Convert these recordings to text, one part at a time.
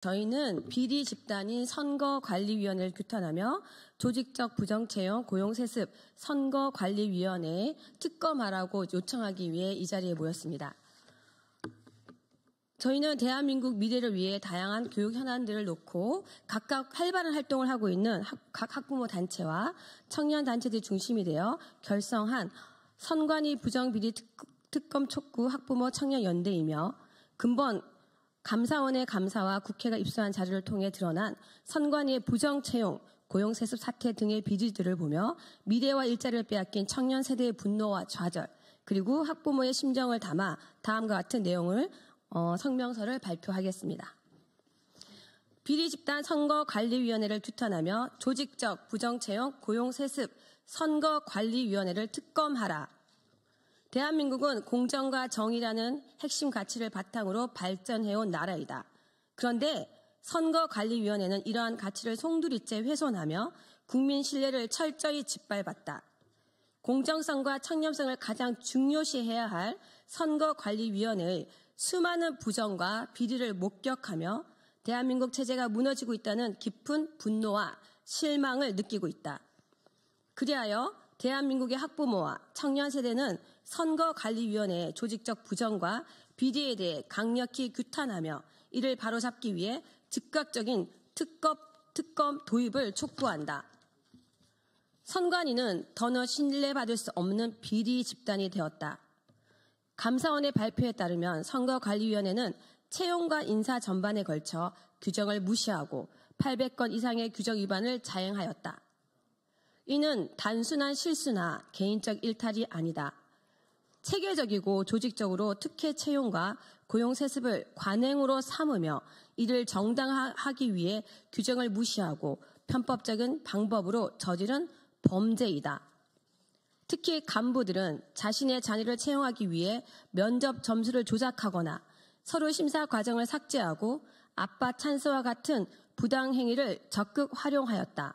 저희는 비리 집단인 선거관리위원회를 규탄하며 조직적 부정채용, 고용세습, 선거관리위원회에 특검하라고 요청하기 위해 이 자리에 모였습니다. 저희는 대한민국 미래를 위해 다양한 교육 현안들을 놓고 각각 활발한 활동을 하고 있는 각 학부모 단체와 청년 단체들이 중심이 되어 결성한 선관위 부정비리 특검 촉구 학부모 청년연대이며 근본 감사원의 감사와 국회가 입수한 자료를 통해 드러난 선관위의 부정채용, 고용세습 사태 등의 비리들을 보며 미래와 일자리를 빼앗긴 청년 세대의 분노와 좌절, 그리고 학부모의 심정을 담아 다음과 같은 내용을 성명서를 발표하겠습니다. 비리 집단 선거관리위원회를 규탄하며 조직적 부정채용, 고용세습, 선거관리위원회를 특검하라. 대한민국은 공정과 정의라는 핵심 가치를 바탕으로 발전해온 나라이다. 그런데 선거관리위원회는 이러한 가치를 송두리째 훼손하며 국민 신뢰를 철저히 짓밟았다. 공정성과 청렴성을 가장 중요시해야 할 선거관리위원회의 수많은 부정과 비리를 목격하며 대한민국 체제가 무너지고 있다는 깊은 분노와 실망을 느끼고 있다. 그리하여 대한민국의 학부모와 청년 세대는 선거관리위원회의 조직적 부정과 비리에 대해 강력히 규탄하며 이를 바로잡기 위해 즉각적인 특검 도입을 촉구한다. 선관위는 더는 신뢰받을 수 없는 비리 집단이 되었다. 감사원의 발표에 따르면 선거관리위원회는 채용과 인사 전반에 걸쳐 규정을 무시하고 800건 이상의 규정 위반을 자행하였다. 이는 단순한 실수나 개인적 일탈이 아니다. 체계적이고 조직적으로 특혜 채용과 고용세습을 관행으로 삼으며 이를 정당화하기 위해 규정을 무시하고 편법적인 방법으로 저지른 범죄이다. 특히 간부들은 자신의 자녀를 채용하기 위해 면접 점수를 조작하거나 서류 심사 과정을 삭제하고 아빠 찬스와 같은 부당행위를 적극 활용하였다.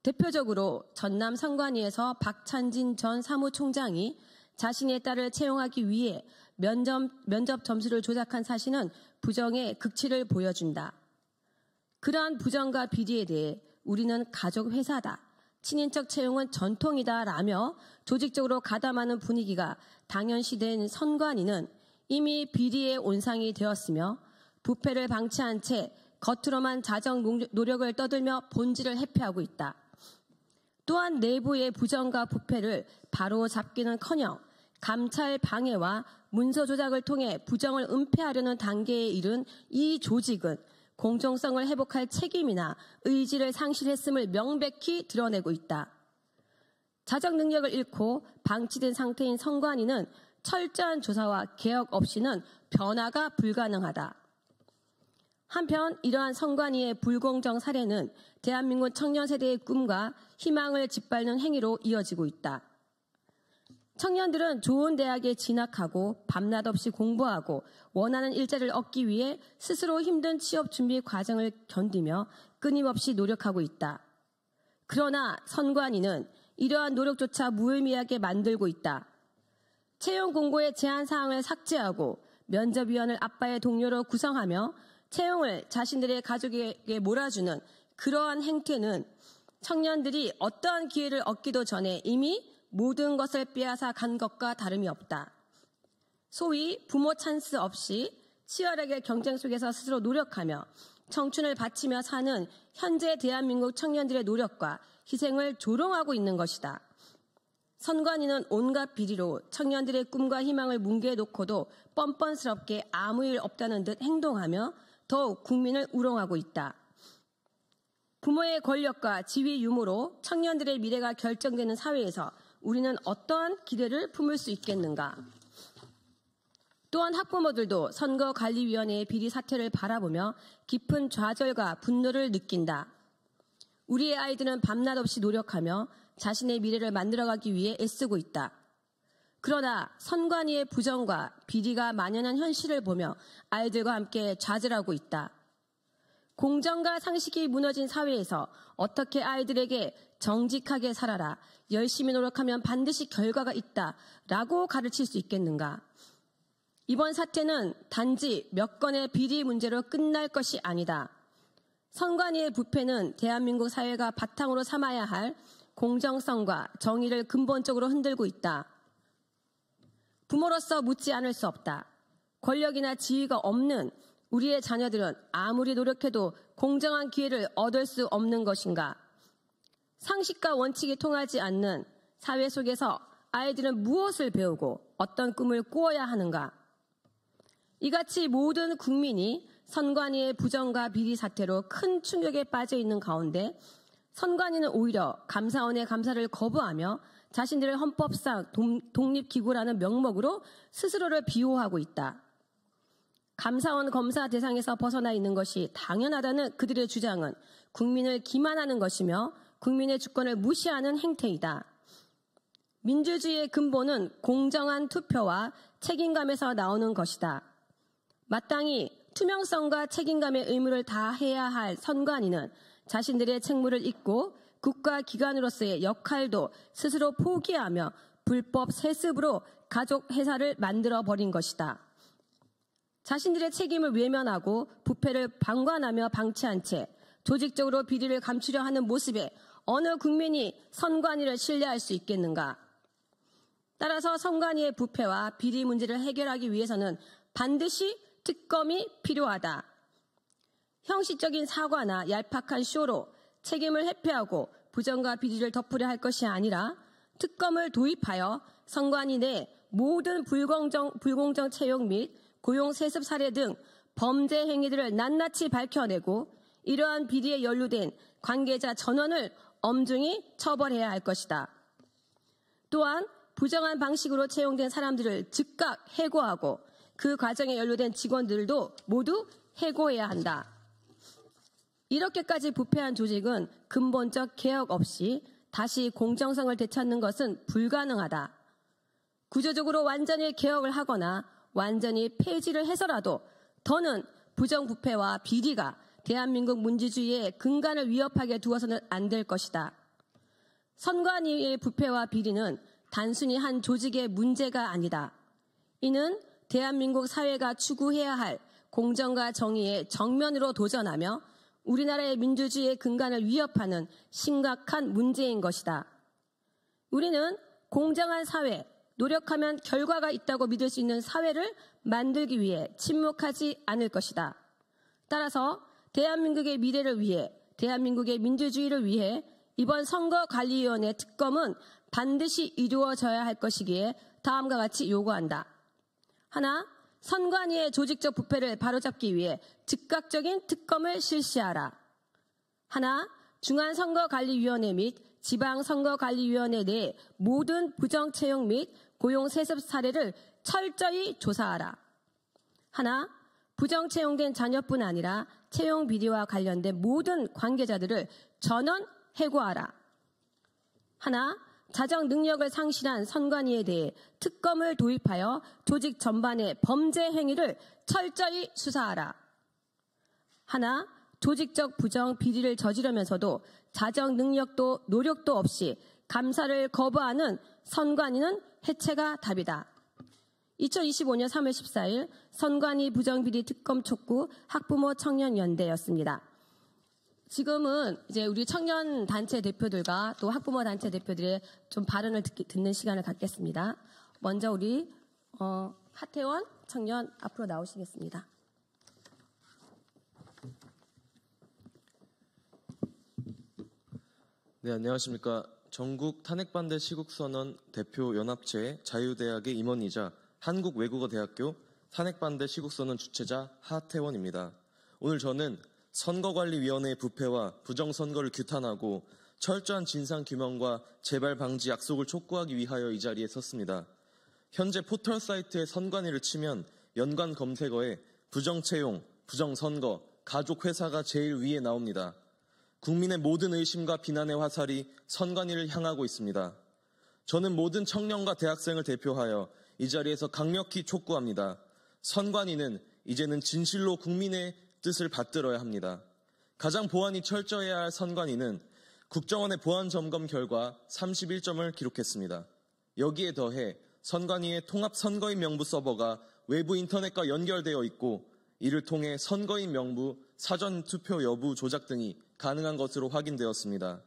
대표적으로 전남 선관위에서 박찬진 전 사무총장이 자신의 딸을 채용하기 위해 면접 점수를 조작한 사실은 부정의 극치를 보여준다. 그러한 부정과 비리에 대해 우리는 가족 회사다, 친인척 채용은 전통이다 라며 조직적으로 가담하는 분위기가 당연시된 선관위는 이미 비리의 온상이 되었으며 부패를 방치한 채 겉으로만 자정 노력을 떠들며 본질을 회피하고 있다. 또한 내부의 부정과 부패를 바로잡기는커녕 감찰 방해와 문서 조작을 통해 부정을 은폐하려는 단계에 이른 이 조직은 공정성을 회복할 책임이나 의지를 상실했음을 명백히 드러내고 있다. 자정 능력을 잃고 방치된 상태인 선관위는 철저한 조사와 개혁 없이는 변화가 불가능하다. 한편 이러한 선관위의 불공정 사례는 대한민국 청년 세대의 꿈과 희망을 짓밟는 행위로 이어지고 있다. 청년들은 좋은 대학에 진학하고 밤낮 없이 공부하고 원하는 일자리를 얻기 위해 스스로 힘든 취업 준비 과정을 견디며 끊임없이 노력하고 있다. 그러나 선관위는 이러한 노력조차 무의미하게 만들고 있다. 채용 공고의 제한 사항을 삭제하고 면접위원을 아빠의 동료로 구성하며 채용을 자신들의 가족에게 몰아주는 그러한 행태는 청년들이 어떠한 기회를 얻기도 전에 이미 모든 것을 빼앗아 간 것과 다름이 없다. 소위 부모 찬스 없이 치열하게 경쟁 속에서 스스로 노력하며 청춘을 바치며 사는 현재 대한민국 청년들의 노력과 희생을 조롱하고 있는 것이다. 선관위는 온갖 비리로 청년들의 꿈과 희망을 뭉개놓고도 뻔뻔스럽게 아무 일 없다는 듯 행동하며 더욱 국민을 우롱하고 있다. 부모의 권력과 지위 유무로 청년들의 미래가 결정되는 사회에서 우리는 어떠한 기대를 품을 수 있겠는가? 또한 학부모들도 선거관리위원회의 비리 사태를 바라보며 깊은 좌절과 분노를 느낀다. 우리의 아이들은 밤낮 없이 노력하며 자신의 미래를 만들어가기 위해 애쓰고 있다. 그러나 선관위의 부정과 비리가 만연한 현실을 보며 아이들과 함께 좌절하고 있다. 공정과 상식이 무너진 사회에서 어떻게 아이들에게 정직하게 살아라, 열심히 노력하면 반드시 결과가 있다 라고 가르칠 수 있겠는가? 이번 사태는 단지 몇 건의 비리 문제로 끝날 것이 아니다. 선관위의 부패는 대한민국 사회가 바탕으로 삼아야 할 공정성과 정의를 근본적으로 흔들고 있다. 부모로서 묻지 않을 수 없다. 권력이나 지위가 없는 우리의 자녀들은 아무리 노력해도 공정한 기회를 얻을 수 없는 것인가? 상식과 원칙이 통하지 않는 사회 속에서 아이들은 무엇을 배우고 어떤 꿈을 꾸어야 하는가? 이같이 모든 국민이 선관위의 부정과 비리 사태로 큰 충격에 빠져 있는 가운데 선관위는 오히려 감사원의 감사를 거부하며 자신들의 헌법상 독립기구라는 명목으로 스스로를 비호하고 있다. 감사원 검사 대상에서 벗어나 있는 것이 당연하다는 그들의 주장은 국민을 기만하는 것이며 국민의 주권을 무시하는 행태이다. 민주주의의 근본은 공정한 투표와 책임감에서 나오는 것이다. 마땅히 투명성과 책임감의 의무를 다해야 할 선관위는 자신들의 책무를 잊고 국가기관으로서의 역할도 스스로 포기하며 불법 세습으로 가족 회사를 만들어버린 것이다. 자신들의 책임을 외면하고 부패를 방관하며 방치한 채 조직적으로 비리를 감추려 하는 모습에 어느 국민이 선관위를 신뢰할 수 있겠는가? 따라서 선관위의 부패와 비리 문제를 해결하기 위해서는 반드시 특검이 필요하다. 형식적인 사과나 얄팍한 쇼로 책임을 회피하고 부정과 비리를 덮으려 할 것이 아니라 특검을 도입하여 선관위 내 모든 불공정 채용 및 고용 세습 사례 등 범죄 행위들을 낱낱이 밝혀내고 이러한 비리에 연루된 관계자 전원을 엄중히 처벌해야 할 것이다. 또한 부정한 방식으로 채용된 사람들을 즉각 해고하고 그 과정에 연루된 직원들도 모두 해고해야 한다. 이렇게까지 부패한 조직은 근본적 개혁 없이 다시 공정성을 되찾는 것은 불가능하다. 구조적으로 완전히 개혁을 하거나 완전히 폐지를 해서라도 더는 부정부패와 비리가 대한민국 민주주의의 근간을 위협하게 두어서는 안 될 것이다. 선관위의 부패와 비리는 단순히 한 조직의 문제가 아니다. 이는 대한민국 사회가 추구해야 할 공정과 정의에 정면으로 도전하며 우리나라의 민주주의의 근간을 위협하는 심각한 문제인 것이다. 우리는 공정한 사회, 노력하면 결과가 있다고 믿을 수 있는 사회를 만들기 위해 침묵하지 않을 것이다. 따라서 대한민국의 미래를 위해, 대한민국의 민주주의를 위해 이번 선거관리위원회 특검은 반드시 이루어져야 할 것이기에 다음과 같이 요구한다. 하나, 선관위의 조직적 부패를 바로잡기 위해 즉각적인 특검을 실시하라. 하나, 중앙선거관리위원회 및 지방선거관리위원회 내 모든 부정채용 및 고용세습 사례를 철저히 조사하라. 하나, 부정채용된 자녀뿐 아니라 채용 비리와 관련된 모든 관계자들을 전원 해고하라. 하나, 자정 능력을 상실한 선관위에 대해 특검을 도입하여 조직 전반의 범죄 행위를 철저히 수사하라. 하나, 조직적 부정 비리를 저지르면서도 자정 능력도 노력도 없이 감사를 거부하는 선관위는 해체가 답이다. 2025년 3월 14일 선관위 부정비리 특검 촉구 학부모 청년연대였습니다. 지금은 이제 우리 청년 단체 대표들과 또 학부모 단체 대표들의 좀 발언을 듣는 시간을 갖겠습니다. 먼저 우리 하태원 청년 앞으로 나오시겠습니다. 네, 안녕하십니까. 전국 탄핵반대 시국선언 대표 연합체 자유대학의 임원이자 한국외국어대학교 탄핵반대 시국선언 주최자 하태원입니다. 오늘 저는 선거관리위원회의 부패와 부정선거를 규탄하고 철저한 진상규명과 재발 방지 약속을 촉구하기 위하여 이 자리에 섰습니다. 현재 포털 사이트에 선관위를 치면 연관 검색어에 부정채용, 부정선거, 가족회사가 제일 위에 나옵니다. 국민의 모든 의심과 비난의 화살이 선관위를 향하고 있습니다. 저는 모든 청년과 대학생을 대표하여 이 자리에서 강력히 촉구합니다. 선관위는 이제는 진실로 국민의 뜻을 받들어야 합니다. 가장 보안이 철저해야 할 선관위는 국정원의 보안 점검 결과 31점을 기록했습니다. 여기에 더해 선관위의 통합선거인 명부 서버가 외부 인터넷과 연결되어 있고 이를 통해 선거인 명부, 사전 투표 여부 조작 등이 가능한 것으로 확인되었습니다.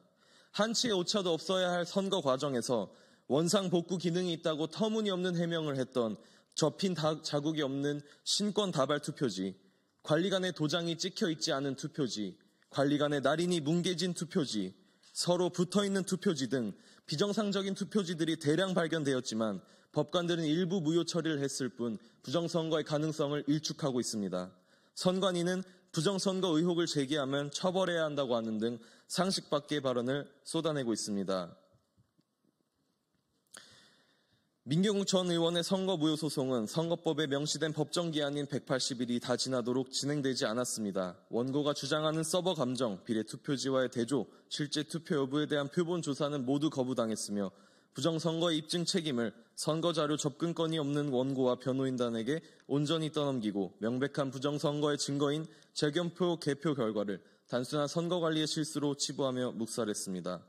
한치의 오차도 없어야 할 선거 과정에서 원상 복구 기능이 있다고 터무니없는 해명을 했던 접힌 자국이 없는 신권 다발 투표지, 관리관의 도장이 찍혀 있지 않은 투표지, 관리관의 날인이 뭉개진 투표지, 서로 붙어있는 투표지 등 비정상적인 투표지들이 대량 발견되었지만 법관들은 일부 무효 처리를 했을 뿐 부정선거의 가능성을 일축하고 있습니다. 선관위는 부정선거 의혹을 제기하면 처벌해야 한다고 하는 등 상식 밖의 발언을 쏟아내고 있습니다. 민경욱 전 의원의 선거무효 소송은 선거법에 명시된 법정기한인 180일이 다 지나도록 진행되지 않았습니다. 원고가 주장하는 서버 감정, 비례 투표지와의 대조, 실제 투표 여부에 대한 표본 조사는 모두 거부당했으며 부정선거의 입증 책임을 선거자료 접근권이 없는 원고와 변호인단에게 온전히 떠넘기고 명백한 부정선거의 증거인 재검표 개표 결과를 단순한 선거관리의 실수로 치부하며 묵살했습니다.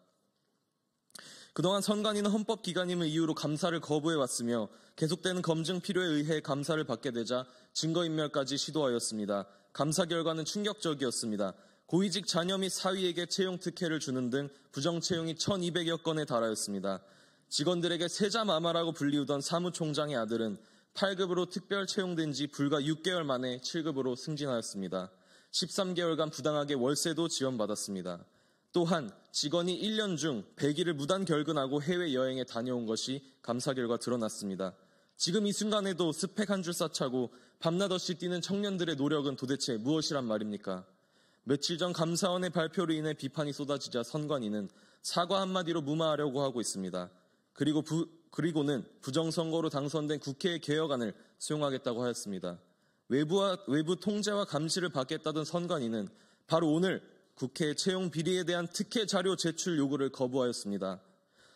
그동안 선관위는 헌법기관임을 이유로 감사를 거부해왔으며 계속되는 검증 필요에 의해 감사를 받게 되자 증거인멸까지 시도하였습니다. 감사 결과는 충격적이었습니다. 고위직 자녀 및 사위에게 채용 특혜를 주는 등 부정채용이 1200여 건에 달하였습니다. 직원들에게 세자마마라고 불리우던 사무총장의 아들은 8급으로 특별 채용된 지 불과 6개월 만에 7급으로 승진하였습니다. 13개월간 부당하게 월세도 지원받았습니다. 또한 직원이 1년 중 100일을 무단 결근하고 해외여행에 다녀온 것이 감사 결과 드러났습니다. 지금 이 순간에도 스펙 한 줄 쌓자고 밤낮 없이 뛰는 청년들의 노력은 도대체 무엇이란 말입니까? 며칠 전 감사원의 발표로 인해 비판이 쏟아지자 선관위는 사과 한마디로 무마하려고 하고 있습니다. 그리고는 부정선거로 당선된 국회의 개혁안을 수용하겠다고 하였습니다. 외부 통제와 감시를 받겠다던 선관위는 바로 오늘 국회 채용 비리에 대한 특혜 자료 제출 요구를 거부하였습니다.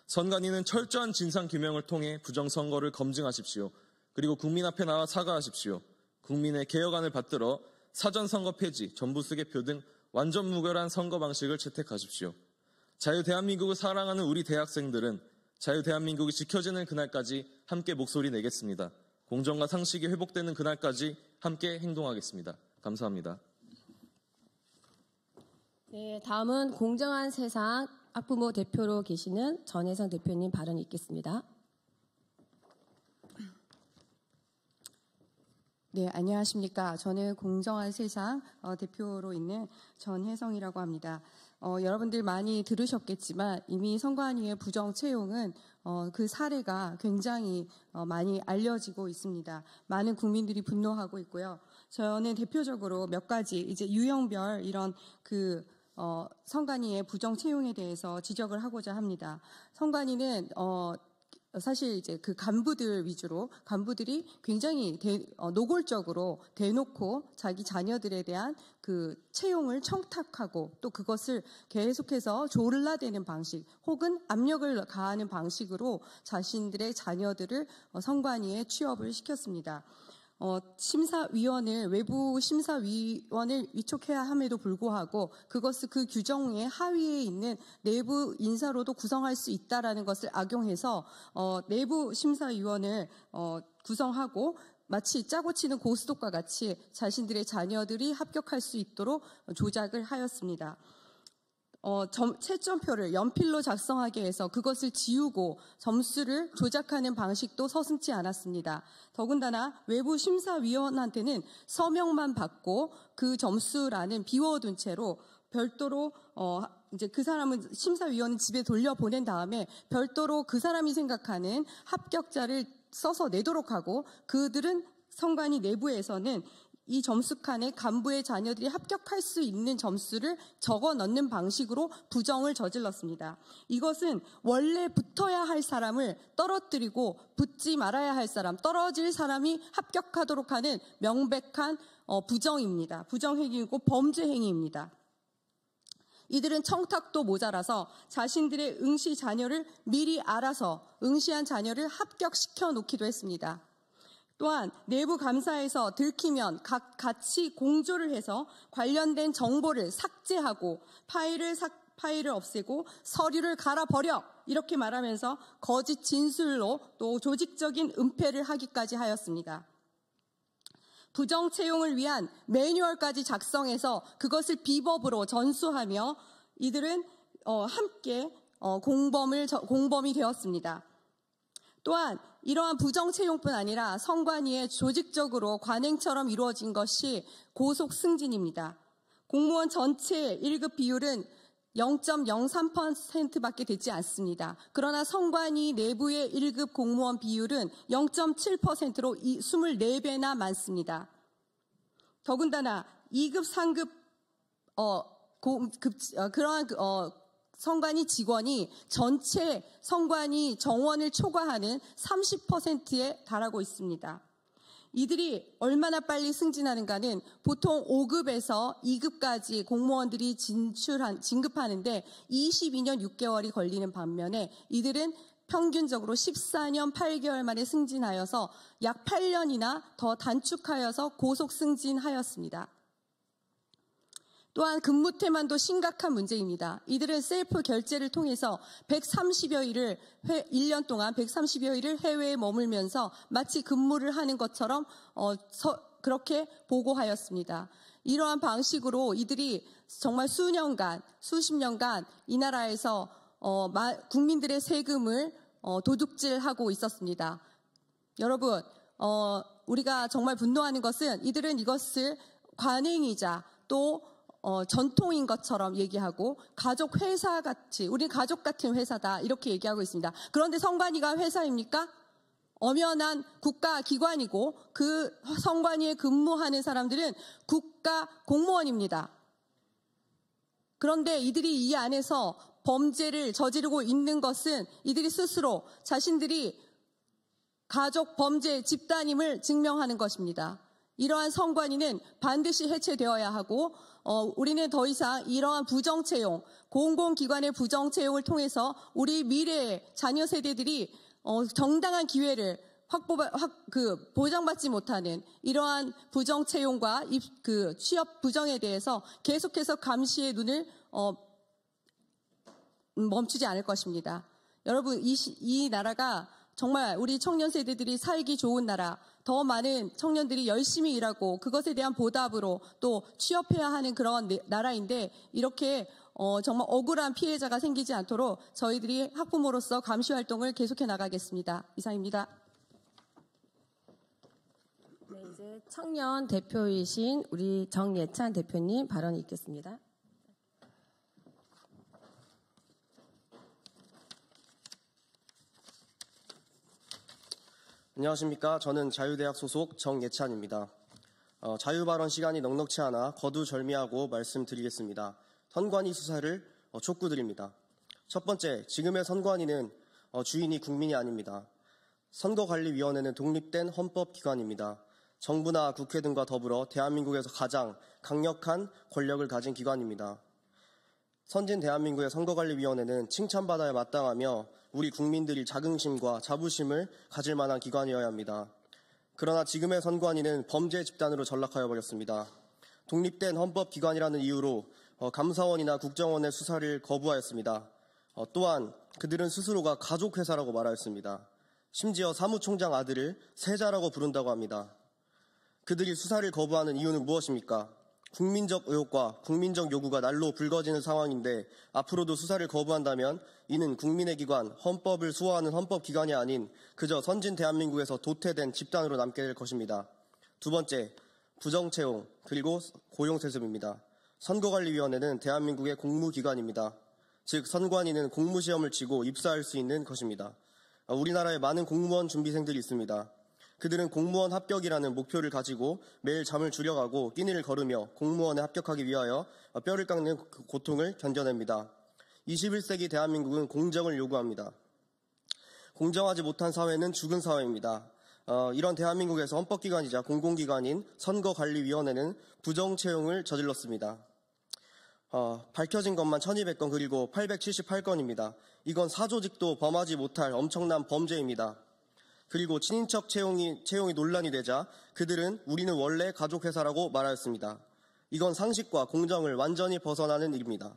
선관위는 철저한 진상규명을 통해 부정선거를 검증하십시오. 그리고 국민 앞에 나와 사과하십시오. 국민의 개혁안을 받들어 사전선거 폐지, 전부수개표 등 완전 무결한 선거 방식을 채택하십시오. 자유대한민국을 사랑하는 우리 대학생들은 자유대한민국이 지켜지는 그날까지 함께 목소리 내겠습니다. 공정과 상식이 회복되는 그날까지 함께 행동하겠습니다. 감사합니다. 네, 다음은 공정한 세상 학부모 대표로 계시는 전혜성 대표님 발언이 있겠습니다. 네, 안녕하십니까. 저는 공정한 세상 대표로 있는 전혜성이라고 합니다. 여러분들 많이 들으셨겠지만 이미 선관위의 부정 채용은 그 사례가 굉장히 많이 알려지고 있습니다. 많은 국민들이 분노하고 있고요. 저는 대표적으로 몇 가지 이제 유형별 이런 선관위의 부정 채용에 대해서 지적을 하고자 합니다. 선관위는 사실 이제 그 간부들 위주로 간부들이 굉장히 노골적으로 대놓고 자기 자녀들에 대한 그 채용을 청탁하고 또 그것을 계속해서 졸라대는 방식 혹은 압력을 가하는 방식으로 자신들의 자녀들을 선관위에 취업을 시켰습니다. 외부 심사위원을 위촉해야 함에도 불구하고 그것을 그 규정의 하위에 있는 내부 인사로도 구성할 수 있다라는 것을 악용해서 내부 심사위원을 구성하고 마치 짜고 치는 고스톱과 같이 자신들의 자녀들이 합격할 수 있도록 조작을 하였습니다. 채점표를 연필로 작성하게 해서 그것을 지우고 점수를 조작하는 방식도 서슴지 않았습니다. 더군다나 외부 심사위원한테는 서명만 받고 그 점수란은 비워둔 채로 별도로 이제 그 사람은 심사위원은 집에 돌려보낸 다음에 별도로 그 사람이 생각하는 합격자를 써서 내도록 하고 그들은 선관위 내부에서는 이 점수칸에 간부의 자녀들이 합격할 수 있는 점수를 적어 넣는 방식으로 부정을 저질렀습니다. 이것은 원래 붙어야 할 사람을 떨어뜨리고 붙지 말아야 할 사람, 떨어질 사람이 합격하도록 하는 명백한 부정입니다. 부정행위이고 범죄 행위입니다. 이들은 청탁도 모자라서 자신들의 응시 자녀를 미리 알아서 응시한 자녀를 합격시켜 놓기도 했습니다. 또한 내부 감사에서 들키면 같이 공조를 해서 관련된 정보를 삭제하고 파일을 없애고 서류를 갈아버려 이렇게 말하면서 거짓 진술로 또 조직적인 은폐를 하기까지 하였습니다. 부정 채용을 위한 매뉴얼까지 작성해서 그것을 비법으로 전수하며 이들은 함께 공범이 되었습니다. 또한 이러한 부정 채용뿐 아니라 선관위에 조직적으로 관행처럼 이루어진 것이 고속 승진입니다. 공무원 전체 1급 비율은 0.03%밖에 되지 않습니다. 그러나 선관위 내부의 1급 공무원 비율은 0.7%로 24배나 많습니다. 더군다나 2급, 3급 그러한 선관위 직원이 전체 선관위 정원을 초과하는 30%에 달하고 있습니다. 이들이 얼마나 빨리 승진하는가는 보통 5급에서 2급까지 공무원들이 진급하는데 22년 6개월이 걸리는 반면에 이들은 평균적으로 14년 8개월 만에 승진하여서 약 8년이나 더 단축하여서 고속 승진하였습니다. 또한 근무 태만도 심각한 문제입니다. 이들은 셀프 결제를 통해서 1년 동안 130여 일을 해외에 머물면서 마치 근무를 하는 것처럼 그렇게 보고하였습니다. 이러한 방식으로 이들이 정말 수십 년간 이 나라에서 국민들의 세금을 도둑질하고 있었습니다. 여러분, 우리가 정말 분노하는 것은 이들은 이것을 관행이자 또 전통인 것처럼 얘기하고 가족 회사같이 우리 가족 같은 회사다 이렇게 얘기하고 있습니다. 그런데 선관위가 회사입니까? 엄연한 국가기관이고 그 선관위에 근무하는 사람들은 국가 공무원입니다. 그런데 이들이 이 안에서 범죄를 저지르고 있는 것은 이들이 스스로 자신들이 가족 범죄 집단임을 증명하는 것입니다. 이러한 선관위는 반드시 해체되어야 하고 우리는 더 이상 이러한 부정채용, 공공기관의 부정채용을 통해서 우리 미래의 자녀 세대들이 정당한 기회를 보장받지 못하는 이러한 부정채용과 취업 부정에 대해서 계속해서 감시의 눈을 멈추지 않을 것입니다. 여러분, 이 나라가 정말 우리 청년 세대들이 살기 좋은 나라, 더 많은 청년들이 열심히 일하고 그것에 대한 보답으로 또 취업해야 하는 그런 나라인데 이렇게 정말 억울한 피해자가 생기지 않도록 저희들이 학부모로서 감시 활동을 계속해 나가겠습니다. 이상입니다. 네, 이제 청년 대표이신 우리 정예찬 대표님 발언이 있겠습니다. 안녕하십니까. 저는 자유대학 소속 정예찬입니다. 자유발언 시간이 넉넉치 않아 거두절미하고 말씀드리겠습니다. 선관위 수사를 촉구드립니다. 첫 번째, 지금의 선관위는 주인이 국민이 아닙니다. 선거관리위원회는 독립된 헌법기관입니다. 정부나 국회 등과 더불어 대한민국에서 가장 강력한 권력을 가진 기관입니다. 선진 대한민국의 선거관리위원회는 칭찬받아야 마땅하며 우리 국민들이 자긍심과 자부심을 가질 만한 기관이어야 합니다. 그러나 지금의 선관위는 범죄 집단으로 전락하여 버렸습니다. 독립된 헌법기관이라는 이유로 감사원이나 국정원의 수사를 거부하였습니다. 또한 그들은 스스로가 가족회사라고 말하였습니다. 심지어 사무총장 아들을 세자라고 부른다고 합니다. 그들이 수사를 거부하는 이유는 무엇입니까? 국민적 의혹과 국민적 요구가 날로 불거지는 상황인데 앞으로도 수사를 거부한다면 이는 국민의 기관, 헌법을 수호하는 헌법기관이 아닌 그저 선진 대한민국에서 도태된 집단으로 남게 될 것입니다. 두 번째, 부정채용 그리고 고용세습입니다. 선거관리위원회는 대한민국의 공무기관입니다. 즉 선관위는 공무시험을 치고 입사할 수 있는 것입니다. 우리나라에 많은 공무원 준비생들이 있습니다. 그들은 공무원 합격이라는 목표를 가지고 매일 잠을 줄여가고 끼니를 거르며 공무원에 합격하기 위하여 뼈를 깎는 고통을 견뎌냅니다. 21세기 대한민국은 공정을 요구합니다. 공정하지 못한 사회는 죽은 사회입니다. 이런 대한민국에서 헌법기관이자 공공기관인 선거관리위원회는 부정채용을 저질렀습니다. 밝혀진 것만 1200건 그리고 878건입니다. 이건 사조직도 범하지 못할 엄청난 범죄입니다. 그리고 친인척 채용이 논란이 되자 그들은 우리는 원래 가족회사라고 말하였습니다. 이건 상식과 공정을 완전히 벗어나는 일입니다.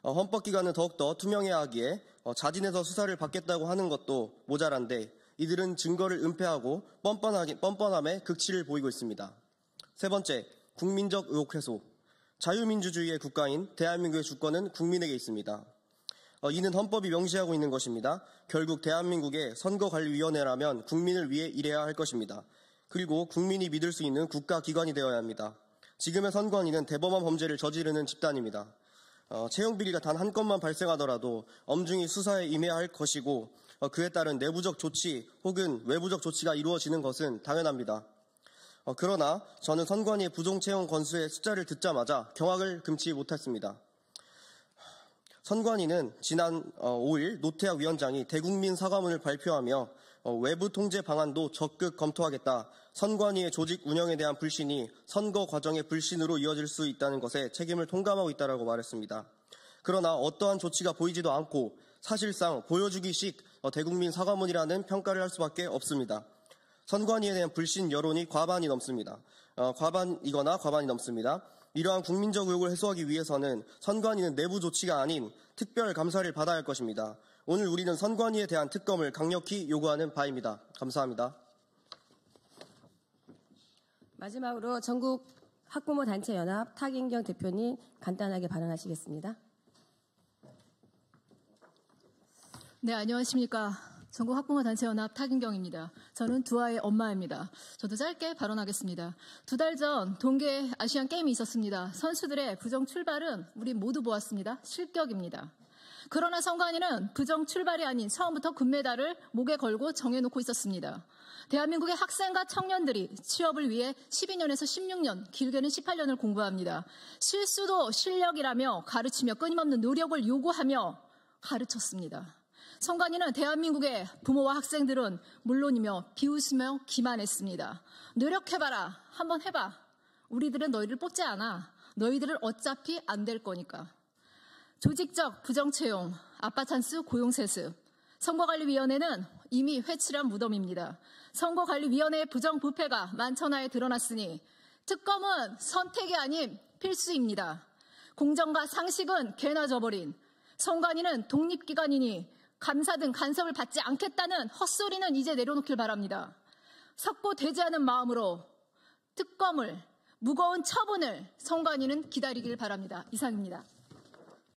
헌법기관은 더욱더 투명해야 하기에 자진해서 수사를 받겠다고 하는 것도 모자란데 이들은 증거를 은폐하고 뻔뻔함에 극치를 보이고 있습니다. 세 번째, 국민적 의혹 해소. 자유민주주의의 국가인 대한민국의 주권은 국민에게 있습니다. 이는 헌법이 명시하고 있는 것입니다. 결국 대한민국의 선거관리위원회라면 국민을 위해 일해야 할 것입니다. 그리고 국민이 믿을 수 있는 국가기관이 되어야 합니다. 지금의 선관위는 대범한 범죄를 저지르는 집단입니다. 채용비리가 단 한 건만 발생하더라도 엄중히 수사에 임해야 할 것이고 그에 따른 내부적 조치 혹은 외부적 조치가 이루어지는 것은 당연합니다. 그러나 저는 선관위의 부정 채용 건수의 숫자를 듣자마자 경악을 금치 못했습니다. 선관위는 지난 5일 노태학 위원장이 대국민 사과문을 발표하며 외부 통제 방안도 적극 검토하겠다. 선관위의 조직 운영에 대한 불신이 선거 과정의 불신으로 이어질 수 있다는 것에 책임을 통감하고 있다고 말했습니다. 그러나 어떠한 조치가 보이지도 않고 사실상 보여주기식 대국민 사과문이라는 평가를 할 수밖에 없습니다. 선관위에 대한 불신 여론이 과반이 넘습니다. 과반이 넘습니다. 이러한 국민적 의혹을 해소하기 위해서는 선관위는 내부 조치가 아닌 특별 감사를 받아야 할 것입니다. 오늘 우리는 선관위에 대한 특검을 강력히 요구하는 바입니다. 감사합니다. 마지막으로 전국 학부모 단체 연합 탁인경 대표님 간단하게 발언하시겠습니다. 네, 안녕하십니까. 전국 학부모 단체 연합 탁인경입니다. 저는 두 아이의 엄마입니다. 저도 짧게 발언하겠습니다. 2달 전 동계 아시안 게임이 있었습니다. 선수들의 부정 출발은 우리 모두 보았습니다. 실격입니다. 그러나 선관위는 부정 출발이 아닌 처음부터 금메달을 목에 걸고 정해놓고 있었습니다. 대한민국의 학생과 청년들이 취업을 위해 12년에서 16년, 길게는 18년을 공부합니다. 실수도 실력이라며 가르치며 끊임없는 노력을 요구하며 가르쳤습니다. 선관위는 대한민국의 부모와 학생들은 물론이며 비웃으며 기만했습니다. 노력해봐라. 한번 해봐. 우리들은 너희를 뽑지 않아. 너희들은 어차피 안 될 거니까. 조직적 부정채용, 아빠 찬스 고용세습. 선거관리위원회는 이미 회칠한 무덤입니다. 선거관리위원회의 부정부패가 만천하에 드러났으니 특검은 선택이 아닌 필수입니다. 공정과 상식은 개나 져버린 선관위는 독립기관이니 감사 등 간섭을 받지 않겠다는 헛소리는 이제 내려놓길 바랍니다. 석고되지 않은 마음으로 특검을, 무거운 처분을 선관위는 기다리길 바랍니다. 이상입니다.